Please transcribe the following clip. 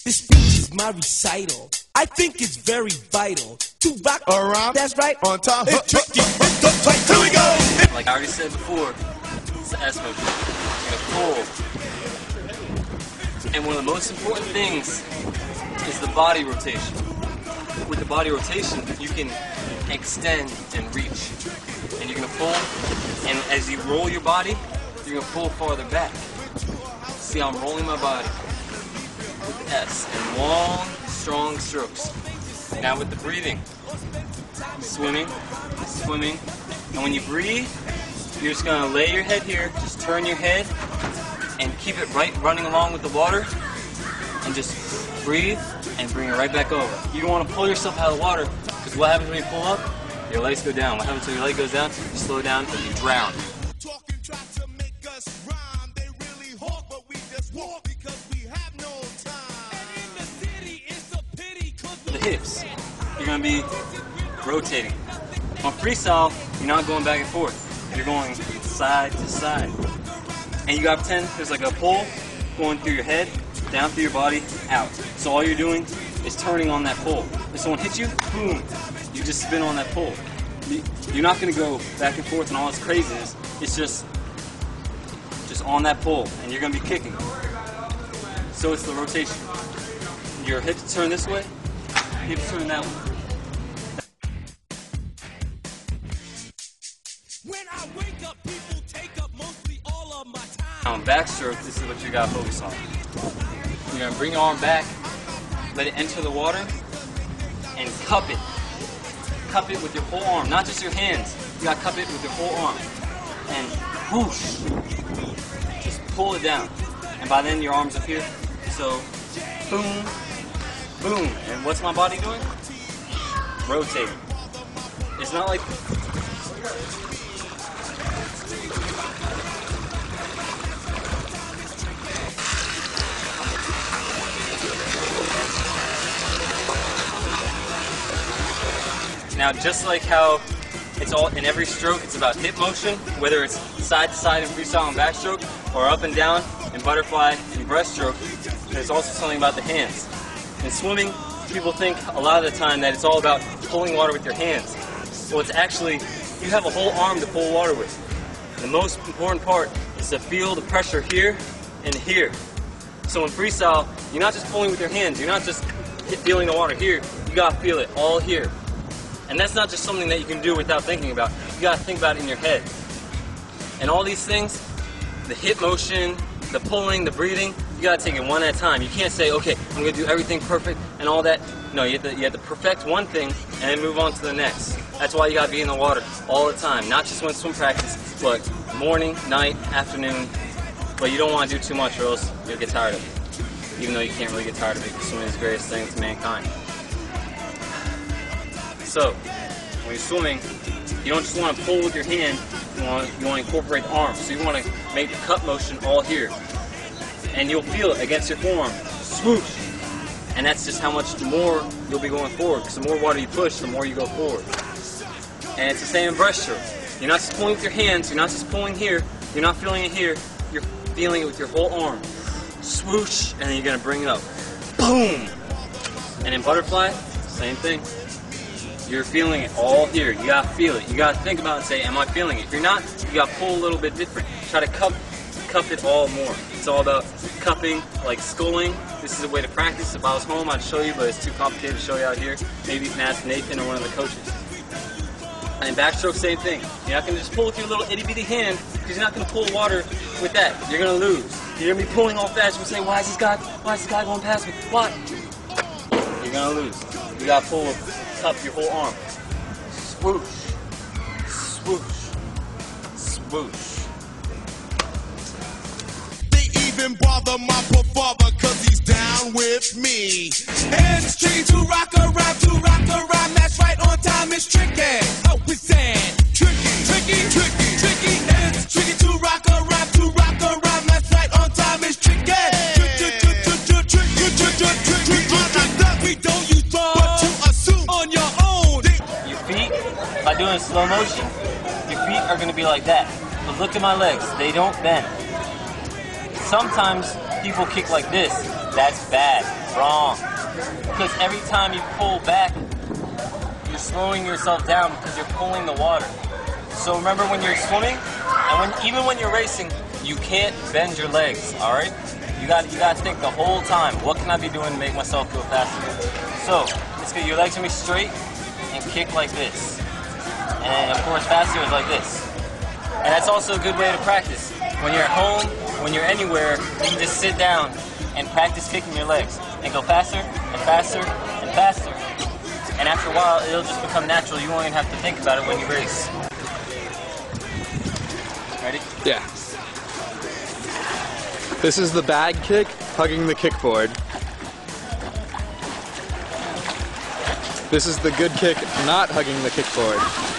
This speech is my recital. I think it's very vital to rock around. That's right. On time. It's tricky. It's the tight. Here we go. Like I already said before, it's the S motion. You're gonna pull. And one of the most important things is the body rotation. With the body rotation, you can extend and reach. And you're gonna pull, and as you roll your body, you're gonna pull farther back. See how I'm rolling my body with the S and long, strong strokes. Now with the breathing, swimming, swimming, and when you breathe, you're just gonna lay your head here, just turn your head, and keep it right running along with the water, and just breathe and bring it right back over. You don't want to pull yourself out of the water, because what happens when you pull up? Your legs go down. What happens when your leg goes down? You slow down and you drown. The hips, you're going to be rotating. On freestyle, you're not going back and forth. You're going side to side. And you got to pretend there's like a pull going through your head, down through your body, out. So all you're doing is turning on that pull. If someone hits you, boom, you just spin on that pull. You're not going to go back and forth and all this craziness. It's just on that pull, and you're going to be kicking. So it's the rotation. Your hips turn this way, hips turn that way. When I wake up, people take up mostly all of my time. On backstroke, this is what you got to focus on. You're going to bring your arm back, let it enter the water, and cup it. Cup it with your whole arm, not just your hands. You got to cup it with your whole arm. And whoosh, just pull it down. And by then your arm's up here. So, boom, boom. And what's my body doing? Rotating. It's not like... Now, just like how it's all in every stroke, it's about hip motion, whether it's side to side in freestyle and backstroke, or up and down in butterfly and breaststroke, there's also something about the hands. In swimming, people think a lot of the time that it's all about pulling water with your hands. Well, it's actually, you have a whole arm to pull water with. The most important part is to feel the pressure here and here. So in freestyle, you're not just pulling with your hands, you're not just feeling the water here, you gotta feel it all here. And that's not just something that you can do without thinking about. You gotta think about it in your head. And all these things, the hip motion, the pulling, the breathing, you gotta take it one at a time. You can't say, okay, I'm gonna do everything perfect and all that. No, you have to perfect one thing and then move on to the next. That's why you gotta be in the water all the time. Not just when swim practice, but morning, night, afternoon. But you don't wanna do too much or else you'll get tired of it. Even though you can't really get tired of it, because swimming is the greatest thing to mankind. So, when you're swimming, you don't just want to pull with your hand, you want to incorporate the arm. So you want to make the cup motion all here. And you'll feel it against your forearm. Swoosh! And that's just how much more you'll be going forward. Because the more water you push, the more you go forward. And it's the same in breaststroke. You're not just pulling with your hands, you're not just pulling here, you're not feeling it here, you're feeling it with your whole arm. Swoosh! And then you're going to bring it up. Boom! And in butterfly, same thing. You're feeling it all here. You gotta feel it. You gotta think about it and say, am I feeling it? If you're not, you gotta pull a little bit different. Try to cup it all more. It's all about cupping, like sculling. This is a way to practice. If I was home, I'd show you, but it's too complicated to show you out here. Maybe you can ask Nathan or one of the coaches. And in backstroke, same thing. You're not gonna just pull with your little itty bitty hand, because you're not gonna pull water with that. You're gonna lose. You're gonna be pulling all fast. You're gonna say, why is this guy going past me? Why? You're gonna lose. You gotta pull up your whole arm. Swoosh, swoosh, swoosh. They even bother my father cause he's down with me. And it's tricky to rock around, that's right on time, it's tricky. Oh, it's sad. Tricky, tricky, tricky, tricky. And it's tricky to rock around, that's right on time, it's tricky. We don't use drugs, but to assume on your own. Your feet, by doing slow motion, your feet are going to be like that. But look at my legs, they don't bend. Sometimes people kick like this, that's bad, wrong. Because every time you pull back, you're slowing yourself down because you're pulling the water. So remember when you're swimming, and even when you're racing, you can't bend your legs, all right? You got to think the whole time, what can I be doing to make myself go faster? So, let's get your legs to be straight and kick like this. And of course, faster is like this. And that's also a good way to practice. When you're at home, when you're anywhere, you can just sit down and practice kicking your legs and go faster and faster and faster. And after a while, it'll just become natural. You won't even have to think about it when you race. Ready? Yeah. This is the bag kick, hugging the kickboard. This is the good kick, not hugging the kickboard.